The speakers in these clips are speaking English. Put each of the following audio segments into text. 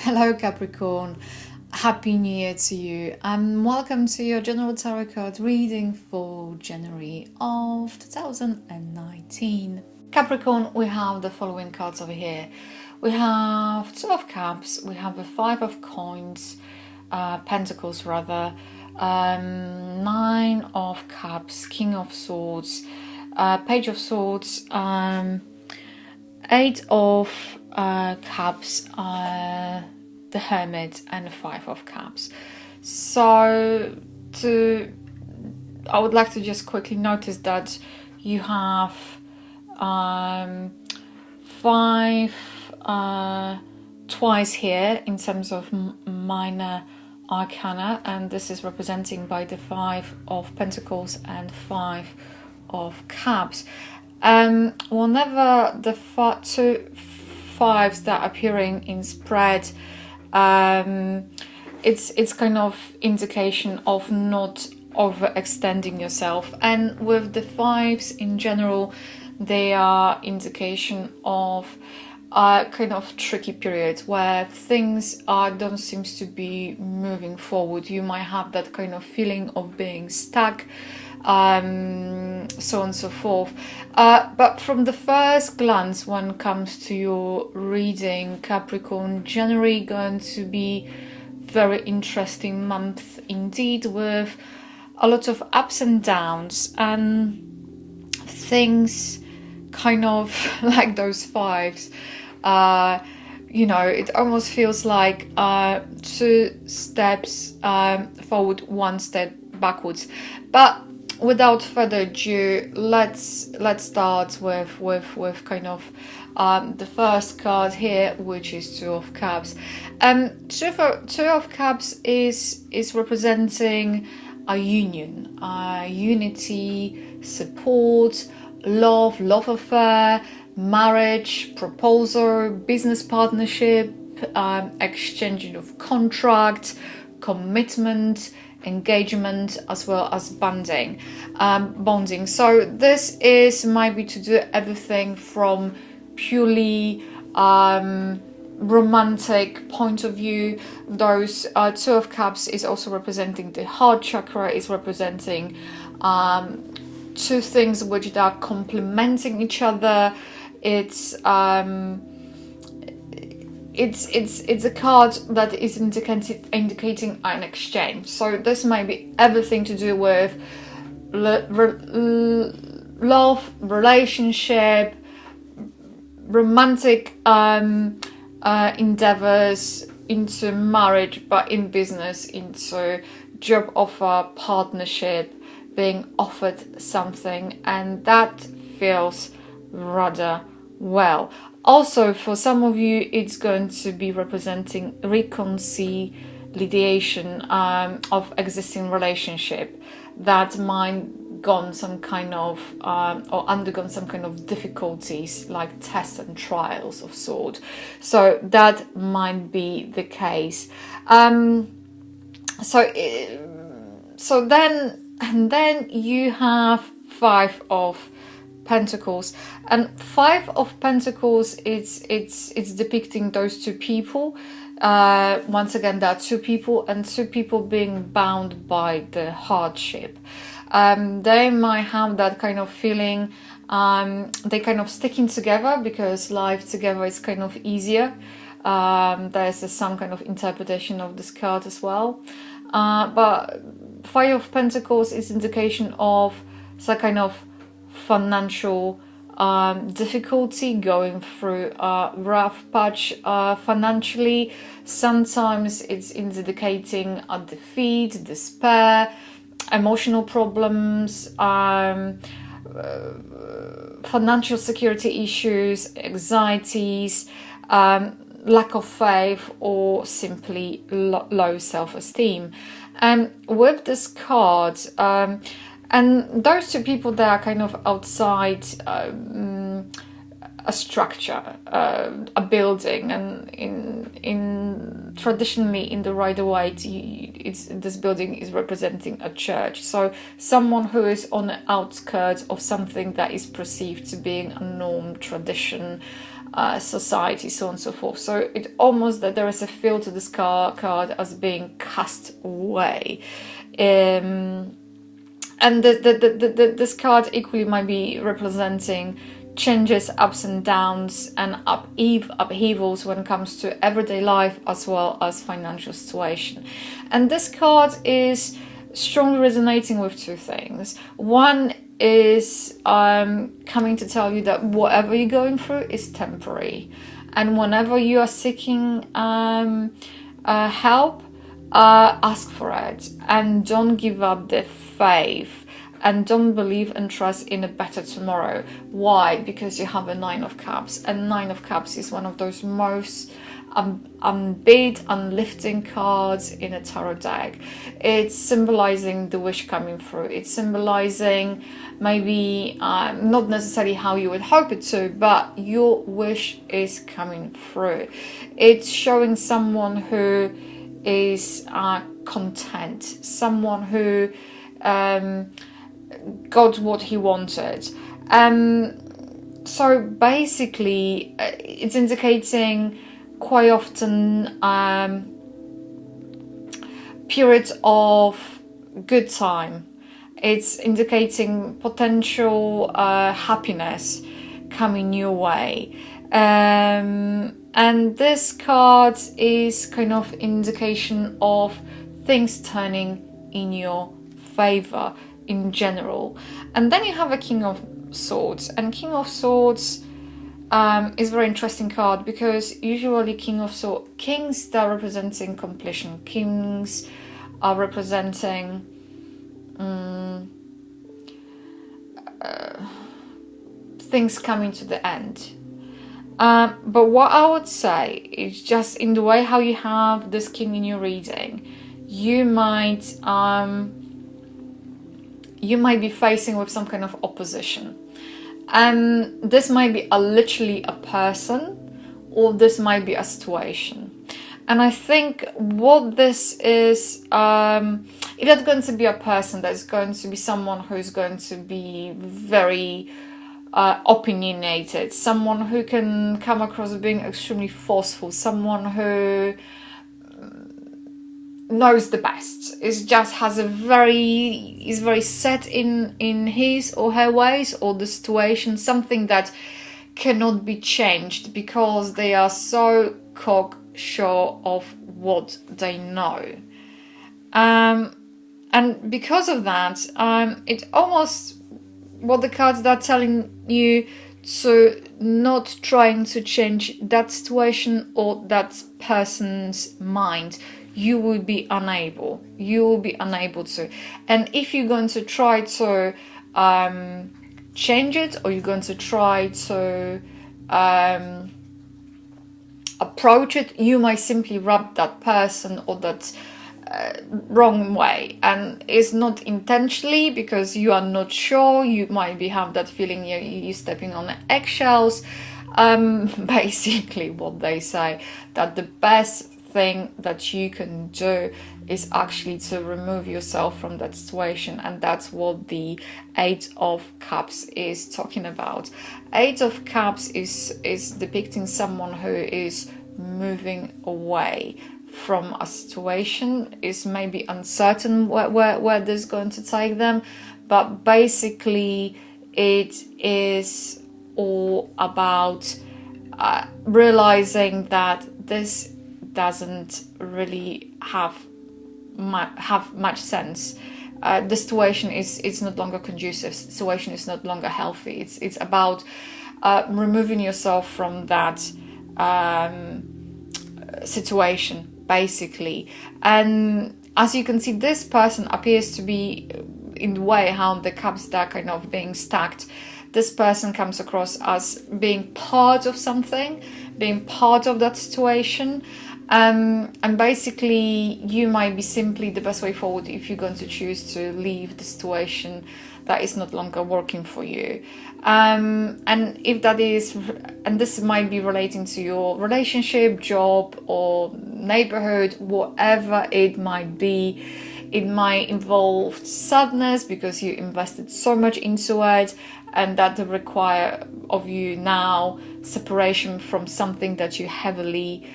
Hello Capricorn, Happy New Year to you and welcome to your general tarot card reading for January of 2019. Capricorn, we have the following cards over here. We have Two of Cups, we have the Five of Coins, Pentacles rather, Nine of Cups, King of Swords, Page of Swords, Eight of Cups, the Hermit, and the Five of Cups. So I would like to just quickly notice that you have five twice here in terms of minor arcana, and this is representing by the Five of Pentacles and Five of Cups. Whenever the two fives that are appearing in spread, it's kind of indication of not overextending yourself, and with the fives in general, they are indication of a kind of tricky period where things don't seem to be moving forward. You might have that kind of feeling of being stuck, so on and so forth. But from the first glance, when it comes to your reading, Capricorn, January going to be very interesting month indeed, with a lot of ups and downs and things kind of like those fives. It almost feels like two steps forward, one step backwards. But without further ado, let's start with kind of the first card here, which is Two of Cups. Two of Cups is representing a union, unity, support, love affair, marriage, proposal, business partnership, exchanging of contract, commitment, engagement, as well as bonding. So this might be to do everything from purely romantic point of view. Those Two of Cups is also representing the heart chakra, is representing two things which are complementing each other. It's a card that is indicating an exchange. So this might be everything to do with love, relationship, romantic endeavors, into marriage, but in business, into job offer, partnership, being offered something, and that feels rather well. Also, for some of you, it's going to be representing reconciliation of existing relationship that might gone some kind of or undergone some kind of difficulties, like tests and trials of sort. So that might be the case. Then you have Five of Pentacles, and Five of Pentacles, it's depicting those two people. Once again, there are two people, and two people being bound by the hardship. They might have that kind of feeling, they kind of sticking together because life together is kind of easier. There's some kind of interpretation of this card as well. But Five of Pentacles is indication of some kind of financial difficulty, going through a rough patch financially. Sometimes it's indicating a defeat, despair, emotional problems, financial security issues, anxieties, lack of faith, or simply low self-esteem. And with this card, and those two people, they are kind of outside a structure, a building, and in traditionally in the Rider-Waite, this building is representing a church. So someone who is on the outskirts of something that is perceived to being a norm, tradition, society, so on and so forth. So it almost that there is a feel to this card as being cast away. And this card equally might be representing changes, ups and downs, and upheavals when it comes to everyday life as well as financial situation. And this card is strongly resonating with two things. One is coming to tell you that whatever you're going through is temporary, and whenever you are seeking help, ask for it, and don't give up the faith, and don't believe and trust in a better tomorrow. Why? Because you have a 9 of Cups, and 9 of Cups is one of those most unbeat, unlifting cards in a tarot deck. It's symbolizing the wish coming through. It's symbolizing maybe not necessarily how you would hope it to, but your wish is coming through. It's showing someone who is content, someone who got what he wanted. So basically, it's indicating quite often periods of good time. It's indicating potential happiness coming your way. And this card is kind of indication of things turning in your favor in general. And then you have a King of Swords, and King of Swords is a very interesting card, because usually kings, they're representing completion. Kings are representing things coming to the end. But what I would say is, just in the way how you have this king in your reading, you might be facing with some kind of opposition. And this might be literally a person, or this might be a situation. And I think what this is, if it's going to be a person, that's going to be someone who's going to be very opinionated, someone who can come across as being extremely forceful, someone who knows the best, is very set in his or her ways or the situation, something that cannot be changed, because they are so cocksure of what they know. And because of that, it almost, what the cards are telling you, to not trying to change that situation or that person's mind. You will be unable. You will be unable to. And if you're going to try to change it, or you're going to try to approach it, you might simply rub that person or that wrong way. And it's not intentionally, because you are not sure. You might have that feeling you're stepping on eggshells. Basically what they say, that the best thing that you can do is actually to remove yourself from that situation. And that's what the 8 of Cups is talking about. 8 of Cups is depicting someone who is moving away from a situation, is maybe uncertain where this is going to take them, but basically it is all about realizing that this doesn't really have much sense. The situation is no longer conducive. The situation is no longer healthy. It's about removing yourself from that situation, basically. And as you can see, this person appears to be, in the way how the cups are kind of being stacked, this person comes across as being part of something, being part of that situation. And basically you might be simply the best way forward if you're going to choose to leave the situation that is not longer working for you. And if that is, and this might be relating to your relationship, job, or neighborhood, whatever it might be, It might involve sadness because you invested so much into it, and that require of you now separation from something that you heavily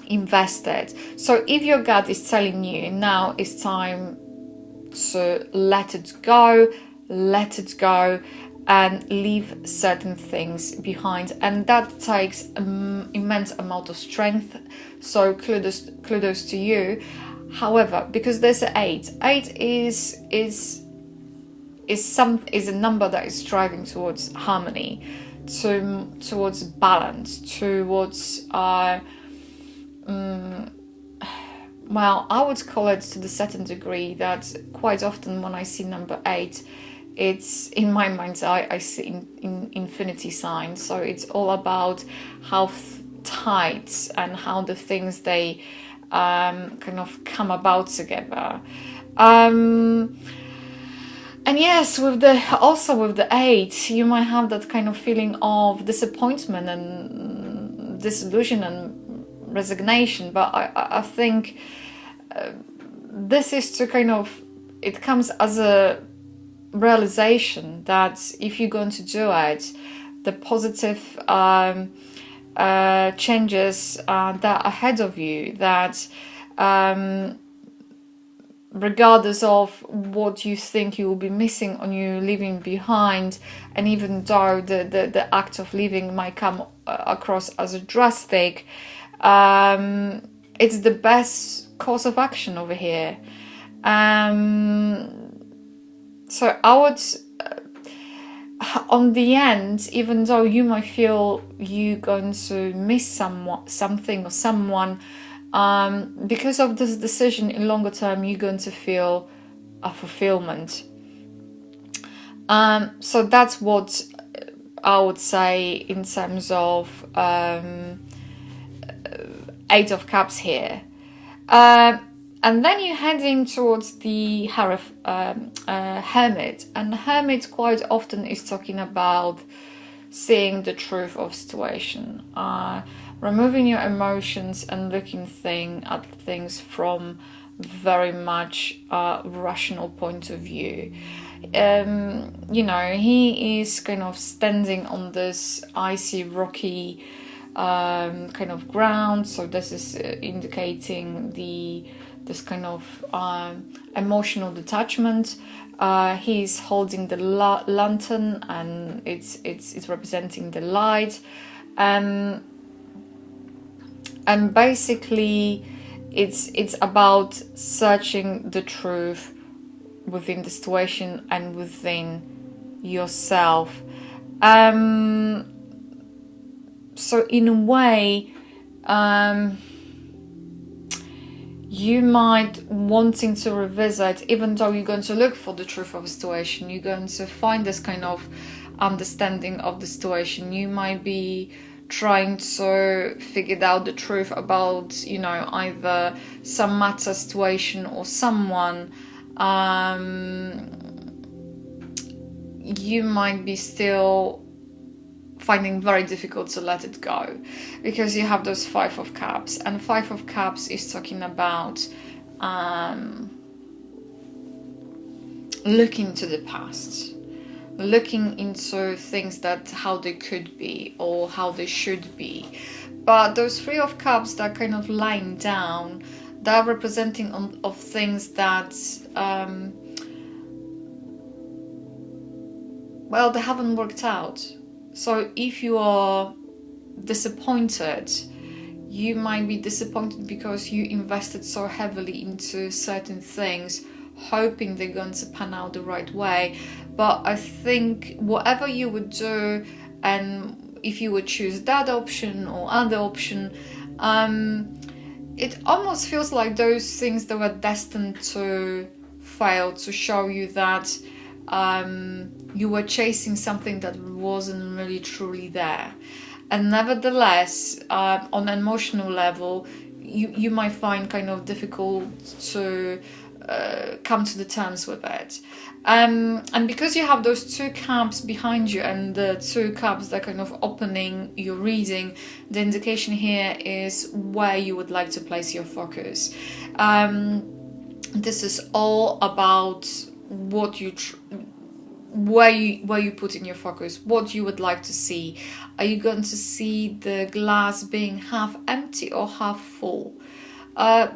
invested. So if your gut is telling you now it's time to let it go, and leave certain things behind, and that takes immense amount of strength. So kudos to you. However, because there's an 8 is a number that is striving towards harmony, towards balance, towards well, I would call it to the certain degree that quite often when I see number 8, it's in my mind's eye, I see in infinity sign. So it's all about how tight and how the things they kind of come about together. And yes, with the 8, you might have that kind of feeling of disappointment and disillusion and resignation. But I think this is to kind of, it comes as a realization that if you're going to do it, the positive changes that are ahead of you, that regardless of what you think you will be missing or you leaving behind, and even though the act of leaving might come across as a drastic, it's the best course of action over here. So I would, on the end, even though you might feel you're going to miss something or someone, because of this decision in longer term, you're going to feel a fulfillment. So that's what I would say in terms of 8 of Cups here. And then you're heading towards the Hermit. And the Hermit quite often is talking about seeing the truth of situation, removing your emotions and looking at things from very much rational point of view. He is kind of standing on this icy, rocky kind of ground. So this is indicating this kind of emotional detachment. He's holding the lantern, and it's representing the light, and basically it's about searching the truth within the situation and within yourself. So in a way, you might wanting to revisit, even though you're going to look for the truth of a situation, you're going to find this kind of understanding of the situation. You might be trying to figure out the truth about, either some matter, situation, or someone. You might be still finding very difficult to let it go, because you have those 5 of Cups, and 5 of Cups is talking about looking to the past, looking into things that how they could be or how they should be. But those 3 of Cups that are kind of lying down, they're representing of things that they haven't worked out. So if you are disappointed, you might be disappointed because you invested so heavily into certain things, hoping they're going to pan out the right way. But I think whatever you would do, and if you would choose that option or other option, it almost feels like those things that were destined to fail, to show you that you were chasing something that wasn't really truly there. And nevertheless, on an emotional level, you might find kind of difficult to come to the terms with it. And because you have those 2 cups behind you and the 2 cups that are kind of opening your reading, the indication here is where you would like to place your focus. This is all about what you where you put in your focus, what you would like to see. Are you going to see the glass being half empty or half full?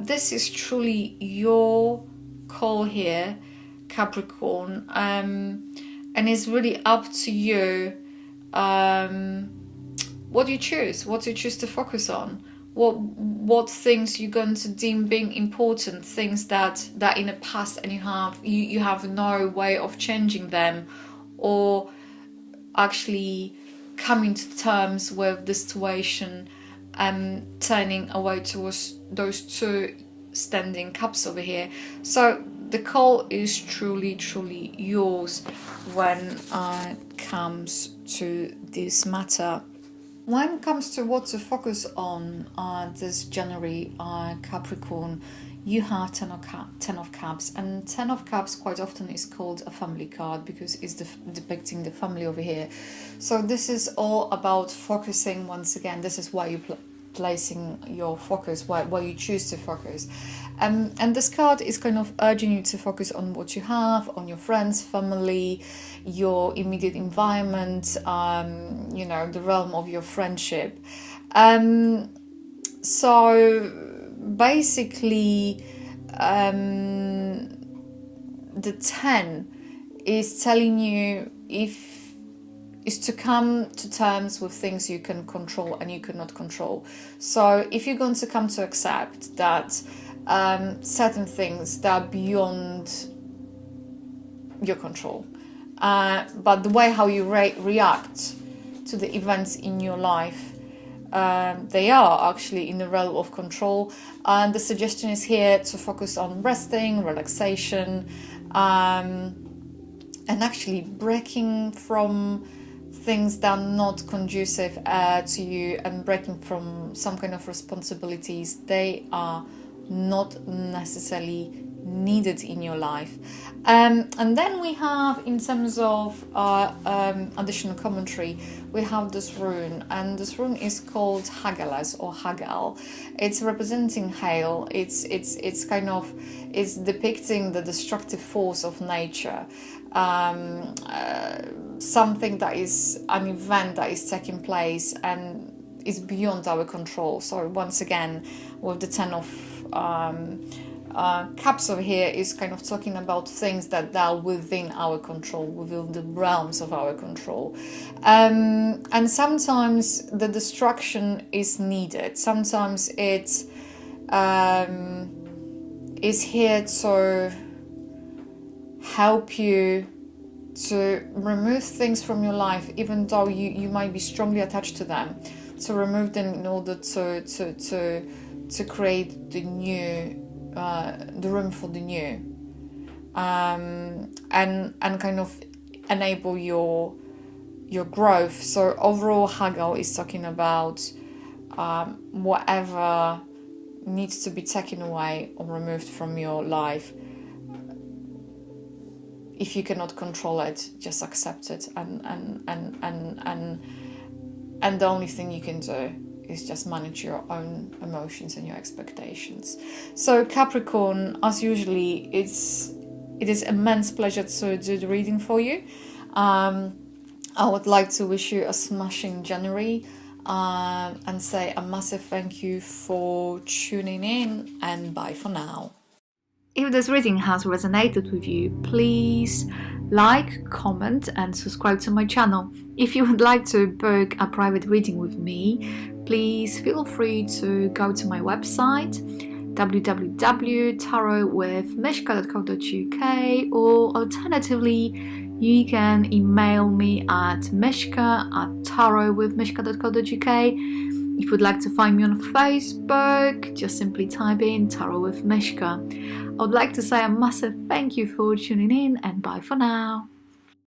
This is truly your call here, Capricorn, and it's really up to you what you choose to focus on, what things you're going to deem being important, things that in the past and you have no way of changing them, or actually coming to terms with the situation and turning away towards those two standing cups over here. So the call is truly yours when it comes to this matter. When it comes to what to focus on this January, Capricorn, you have 10 of Cups, and 10 of Cups quite often is called a family card because it's depicting the family over here. So this is all about focusing. Once again, this is why you're placing your focus, where you choose to focus. And this card is kind of urging you to focus on what you have, on your friends, family, your immediate environment, the realm of your friendship. So basically, the 10 is telling you is to come to terms with things you can control and you cannot control. So if you're going to come to accept that certain things that are beyond your control, but the way how you react to the events in your life, they are actually in the realm of control. And the suggestion is here to focus on resting, relaxation, and actually breaking from things that are not conducive to you, and breaking from some kind of responsibilities. They are not necessarily needed in your life. And then we have, in terms of additional commentary, we have this rune, and this rune is called Hageles or Hagel. It's representing hail. It's depicting the destructive force of nature. Something that is an event that is taking place and is beyond our control. So once again, with the 10 of Cups over here is kind of talking about things that are within our control, within the realms of our control. And sometimes the destruction is needed. Sometimes it is here to help you to remove things from your life, even though you might be strongly attached to them, to remove them in order to create the new, the room for the new, and kind of enable your growth. So overall, Hagel is talking about whatever needs to be taken away or removed from your life. If you cannot control it, just accept it, and the only thing you can do is just manage your own emotions and your expectations. So Capricorn, as usually, it is immense pleasure to do the reading for you. I would like to wish you a smashing January, and say a massive thank you for tuning in, and bye for now. If this reading has resonated with you, please like, comment and subscribe to my channel. If you would like to book a private reading with me, please feel free to go to my website www.tarotwithmishka.co.uk, or alternatively you can email me at mishka@tarotwithmishka.co.uk. If you'd like to find me on Facebook, just simply type in Tarot with Mishka. I would like to say a massive thank you for tuning in, and bye for now.